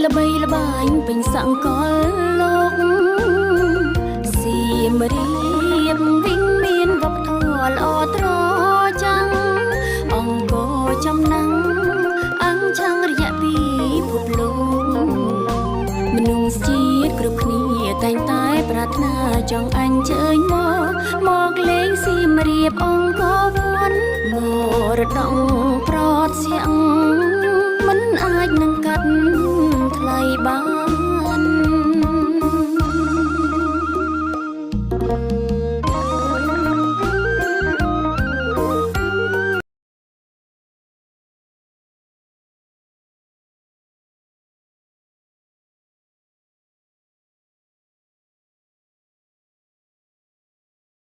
ល្បីល្បាញពេញសង្កលលោកសៀមរាបវិញមានវប្បធម៌ល្អត្រចាំងអង្គរចំណាំងអង្គឆាំងរយៈពីភពលោកមនុស្សជាតិគ្រប់គ្នាតែងតែប្រាថ្នាចង់អញ្ជើញមកលេងសៀមរាបអង្គរវ័នមរតកប្រត់សៀង